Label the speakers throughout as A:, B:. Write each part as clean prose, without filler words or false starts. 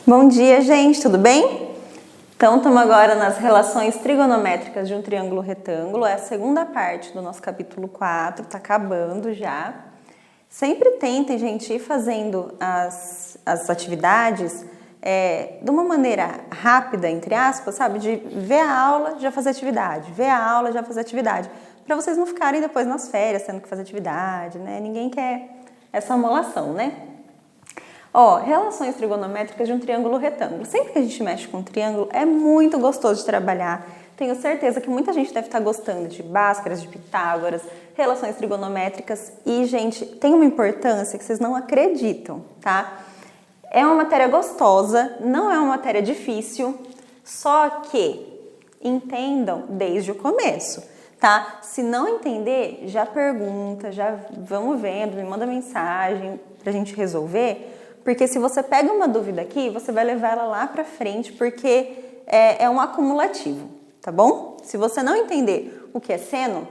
A: Bom dia, gente, tudo bem? Então, estamos agora nas relações trigonométricas de um triângulo retângulo. É a segunda parte do nosso capítulo 4, está acabando já. Sempre tentem, gente, ir fazendo as atividades de uma maneira rápida, entre aspas, sabe? De ver a aula, já fazer atividade, ver a aula, já fazer atividade. Para vocês não ficarem depois nas férias tendo que fazer atividade, né? Ninguém quer essa amolação, né? Relações trigonométricas de um triângulo retângulo. Sempre que a gente mexe com um triângulo, é muito gostoso de trabalhar. Tenho certeza que muita gente deve estar gostando de Bhaskaras, de Pitágoras, relações trigonométricas. E, gente, tem uma importância que vocês não acreditam, tá? É uma matéria gostosa, não é uma matéria difícil, só que entendam desde o começo, tá? Se não entender, já pergunta, já vamos vendo, me manda mensagem pra gente resolver. Porque se você pega uma dúvida aqui, você vai levar ela lá pra frente, porque é um acumulativo, tá bom? Se você não entender o que é seno,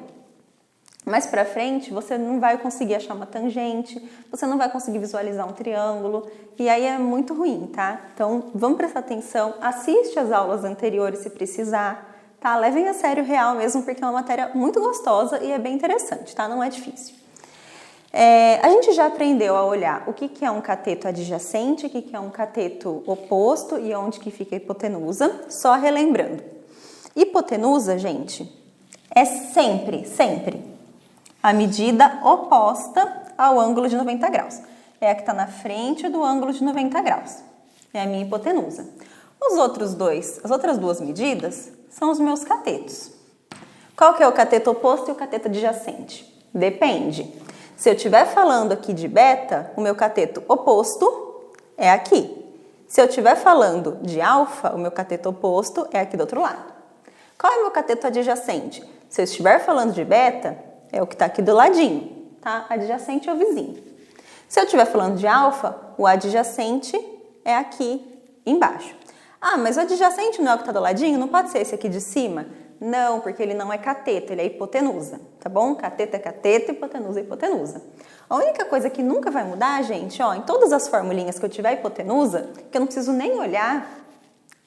A: mais pra frente você não vai conseguir achar uma tangente, você não vai conseguir visualizar um triângulo, e aí é muito ruim, tá? Então, vamos prestar atenção, assiste as aulas anteriores se precisar, tá? Levem a sério real mesmo, porque é uma matéria muito gostosa e é bem interessante, tá? Não é difícil. A gente já aprendeu a olhar o que é um cateto adjacente, o que é um cateto oposto e onde que fica a hipotenusa. Só relembrando. Hipotenusa, gente, é sempre a medida oposta ao ângulo de 90 graus. É a que está na frente do ângulo de 90 graus. É a minha hipotenusa. As outras duas medidas são os meus catetos. Qual que é o cateto oposto e o cateto adjacente? Depende. Se eu estiver falando aqui de beta, o meu cateto oposto é aqui. Se eu estiver falando de alfa, o meu cateto oposto é aqui do outro lado. Qual é o meu cateto adjacente? Se eu estiver falando de beta, é o que está aqui do ladinho, tá? Adjacente é o vizinho. Se eu estiver falando de alfa, o adjacente é aqui embaixo. Ah, mas o adjacente não é o que está do ladinho? Não pode ser esse aqui de cima? Não, porque ele não é cateto, ele é hipotenusa, tá bom? Cateto é cateto, hipotenusa é hipotenusa. A única coisa que nunca vai mudar, gente, em todas as formulinhas que eu tiver hipotenusa, que eu não preciso nem olhar,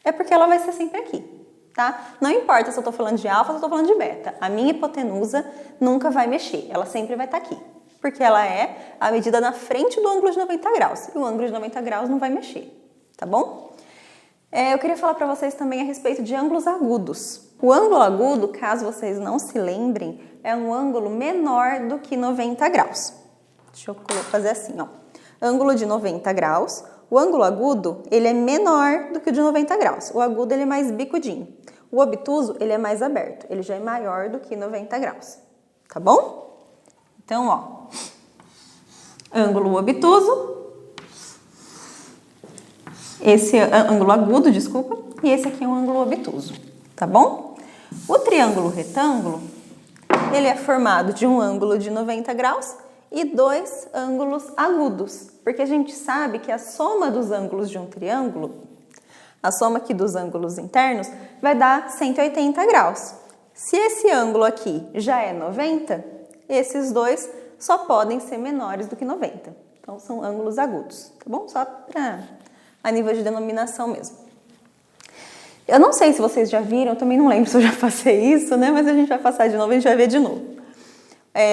A: é porque ela vai ser sempre aqui, tá? Não importa se eu tô falando de alfa ou se eu tô falando de beta, a minha hipotenusa nunca vai mexer, ela sempre vai estar aqui, porque ela é a medida na frente do ângulo de 90 graus, e o ângulo de 90 graus não vai mexer, tá bom? Eu queria falar para vocês também a respeito de ângulos agudos. O ângulo agudo, caso vocês não se lembrem, é um ângulo menor do que 90 graus. Deixa eu fazer assim, Ângulo de 90 graus. O ângulo agudo, ele é menor do que o de 90 graus. O agudo, ele é mais bicudinho. O obtuso, ele é mais aberto. Ele já é maior do que 90 graus. Tá bom? Então, ângulo obtuso. Esse ângulo agudo, desculpa. E esse aqui é um ângulo obtuso. Tá bom? O triângulo retângulo, ele é formado de um ângulo de 90 graus e dois ângulos agudos, porque a gente sabe que a soma dos ângulos de um triângulo, a soma aqui dos ângulos internos, vai dar 180 graus. Se esse ângulo aqui já é 90, esses dois só podem ser menores do que 90. Então, são ângulos agudos, tá bom? Só a nível de denominação mesmo. Eu não sei se vocês já viram, eu também não lembro se eu já passei isso, né? Mas a gente vai passar de novo, a gente vai ver de novo.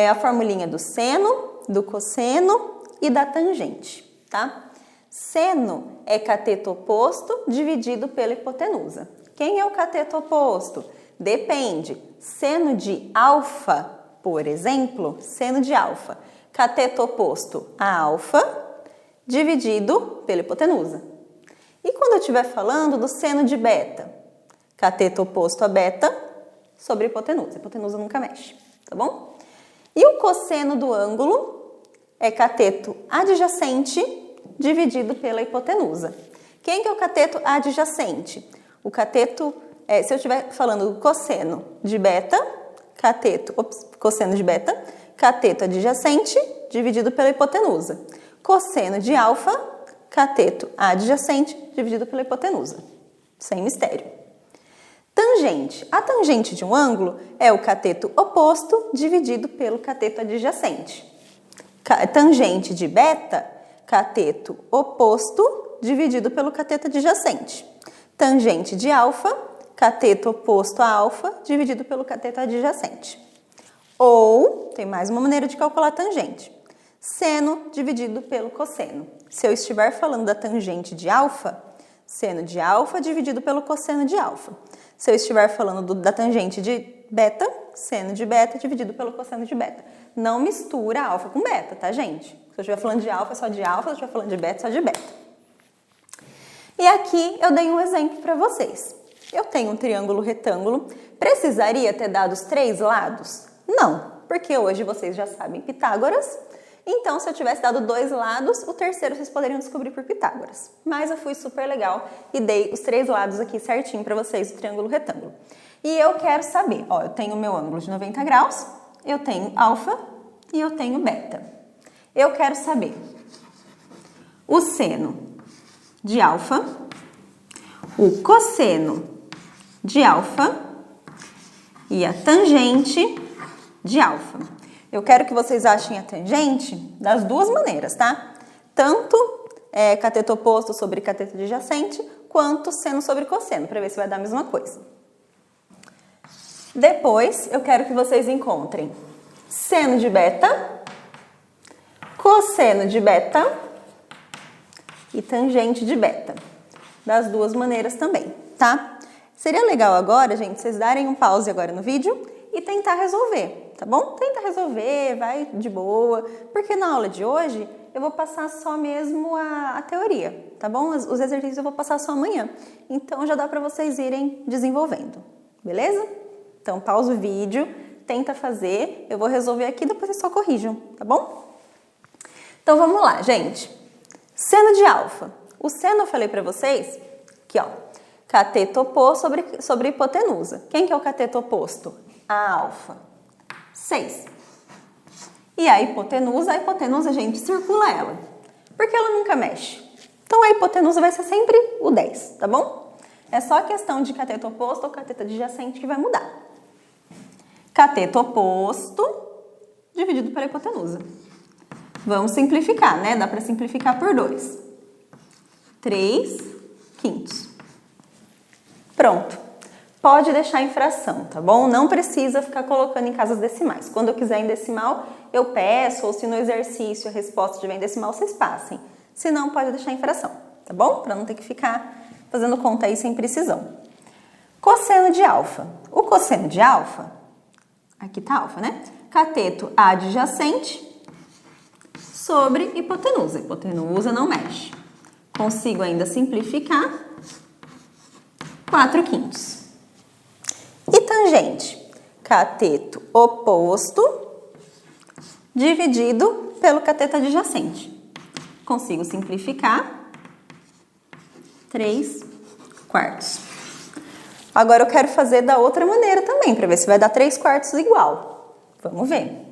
A: A formulinha do seno, do cosseno e da tangente, tá? Seno é cateto oposto dividido pela hipotenusa. Quem é o cateto oposto? Depende. Seno de alfa, por exemplo, seno de alfa. Cateto oposto a alfa dividido pela hipotenusa. E quando eu estiver falando do seno de beta? Cateto oposto a beta sobre hipotenusa. A hipotenusa nunca mexe, tá bom? E o cosseno do ângulo é cateto adjacente dividido pela hipotenusa. Quem que é o cateto adjacente? O cateto, se eu estiver falando do cosseno de beta, cosseno de beta, cateto adjacente dividido pela hipotenusa. Cosseno de alfa, cateto adjacente dividido pela hipotenusa. Sem mistério. Tangente. A tangente de um ângulo é o cateto oposto dividido pelo cateto adjacente. Tangente de beta, cateto oposto dividido pelo cateto adjacente. Tangente de alfa, cateto oposto a alfa, dividido pelo cateto adjacente. Ou, tem mais uma maneira de calcular a tangente. Seno dividido pelo cosseno. Se eu estiver falando da tangente de alfa, seno de alfa dividido pelo cosseno de alfa. Se eu estiver falando da tangente de beta, seno de beta dividido pelo cosseno de beta. Não mistura alfa com beta, tá, gente? Se eu estiver falando de alfa, é só de alfa. Se eu estiver falando de beta, é só de beta. E aqui eu dei um exemplo para vocês. Eu tenho um triângulo retângulo. Precisaria ter dado os 3 lados? Não, porque hoje vocês já sabem Pitágoras. Então, se eu tivesse dado 2 lados, o terceiro vocês poderiam descobrir por Pitágoras. Mas eu fui super legal e dei os 3 lados aqui certinho para vocês do triângulo retângulo. E eu quero saber, ó, eu tenho o meu ângulo de 90 graus, eu tenho alfa e eu tenho beta. Eu quero saber o seno de alfa, o cosseno de alfa e a tangente de alfa. Eu quero que vocês achem a tangente das duas maneiras, tá? Tanto cateto oposto sobre cateto adjacente, quanto seno sobre cosseno, para ver se vai dar a mesma coisa. Depois, eu quero que vocês encontrem seno de beta, cosseno de beta e tangente de beta. Das duas maneiras também, tá? Seria legal agora, gente, vocês darem um pause agora no vídeo e tentar resolver, tá bom? Tenta resolver, vai de boa, porque na aula de hoje eu vou passar só mesmo a teoria, tá bom? Os exercícios eu vou passar só amanhã, então já dá para vocês irem desenvolvendo, beleza? Então pausa o vídeo, tenta fazer, eu vou resolver aqui, depois vocês só corrijam, tá bom? Então vamos lá, gente. Seno de alfa. O seno eu falei para vocês, aqui ó, cateto oposto sobre hipotenusa. Quem que é o cateto oposto? A alfa. 6. E a hipotenusa, gente, circula ela. Porque ela nunca mexe. Então, a hipotenusa vai ser sempre o 10, tá bom? É só a questão de cateto oposto ou cateto adjacente que vai mudar. Cateto oposto dividido pela hipotenusa. Vamos simplificar, né? Dá para simplificar por 2. 3/5. Pronto. Pode deixar em fração, tá bom? Não precisa ficar colocando em casas decimais. Quando eu quiser em decimal, eu peço, ou se no exercício a resposta estiver em decimal, vocês passem. Se não, pode deixar em fração, tá bom? Para não ter que ficar fazendo conta aí sem precisão. Cosseno de alfa. O cosseno de alfa, aqui tá alfa, né? Cateto adjacente sobre hipotenusa. Hipotenusa não mexe. Consigo ainda simplificar. 4/5. E tangente? Cateto oposto dividido pelo cateto adjacente. Consigo simplificar. 3/4. Agora eu quero fazer da outra maneira também, para ver se vai dar 3/4 igual. Vamos ver.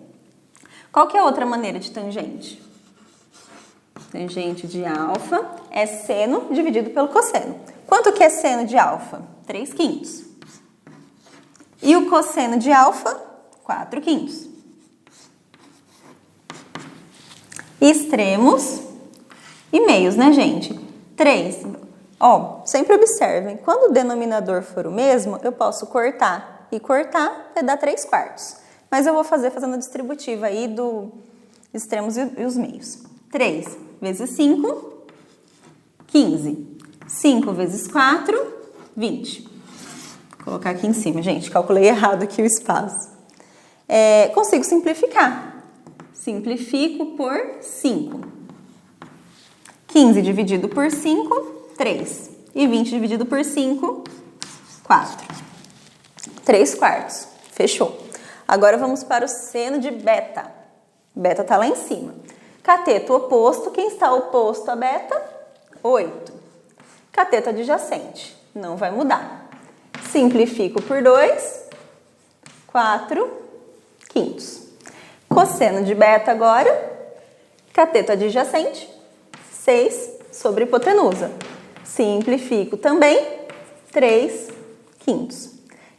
A: Qual que é a outra maneira de tangente? Tangente de alfa é seno dividido pelo cosseno. Quanto que é seno de alfa? 3/5. E o cosseno de alfa? 4/5. Extremos e meios, né, gente? 3. Ó, sempre observem, quando o denominador for o mesmo, eu posso cortar. E cortar vai dar 3/4. Mas eu vou fazendo a distributiva aí do extremos e os meios. 3 vezes 5, 15. 5 vezes 4, 20. Vou colocar aqui em cima, gente, calculei errado aqui o espaço. Consigo simplificar. Simplifico por 5. 15 dividido por 5, 3. E 20 dividido por 5, 4. 3/4. Fechou. Agora vamos para o seno de beta. Beta está lá em cima. Cateto oposto, quem está oposto a beta? 8. Cateto adjacente, não vai mudar. Simplifico por 2, 4/5. Cosseno de beta agora, cateto adjacente, 6 sobre hipotenusa. Simplifico também, 3/5.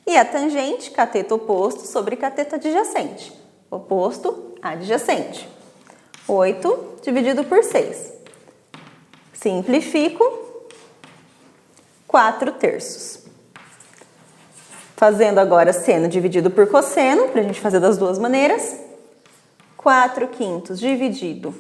A: E a tangente, cateto oposto sobre cateto adjacente. Oposto, adjacente. 8 dividido por 6. Simplifico. 4/3. Fazendo agora seno dividido por cosseno, para a gente fazer das duas maneiras. 4/5 dividido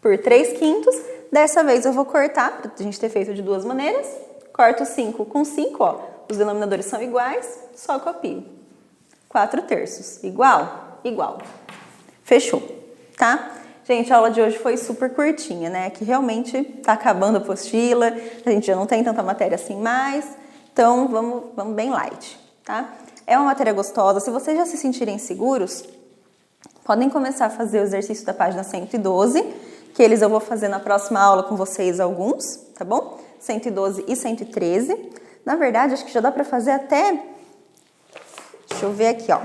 A: por 3/5. Dessa vez eu vou cortar, para a gente ter feito de duas maneiras. Corto 5 com 5, ó. Os denominadores são iguais, só copio. 4/3. Igual? Igual. Fechou, tá? Gente, a aula de hoje foi super curtinha, né? Que realmente tá acabando a apostila, a gente já não tem tanta matéria assim mais. Então, vamos bem light, tá? É uma matéria gostosa. Se vocês já se sentirem seguros, podem começar a fazer o exercício da página 112, que eles eu vou fazer na próxima aula com vocês alguns, tá bom? 112 e 113. Na verdade, acho que já dá pra fazer até... Deixa eu ver aqui, ó.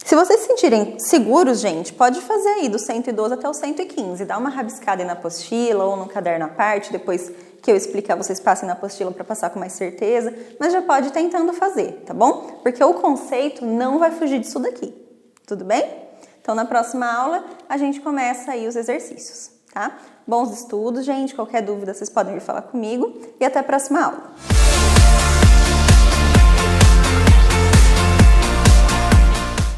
A: Se vocês se sentirem seguros, gente, pode fazer aí do 112 até o 115. Dá uma rabiscada aí na apostila ou no caderno à parte, depois que eu explicar, vocês passem na apostila para passar com mais certeza. Mas já pode ir tentando fazer, tá bom? Porque o conceito não vai fugir disso daqui. Tudo bem? Então, na próxima aula, a gente começa aí os exercícios, tá? Bons estudos, gente. Qualquer dúvida, vocês podem vir falar comigo. E até a próxima aula.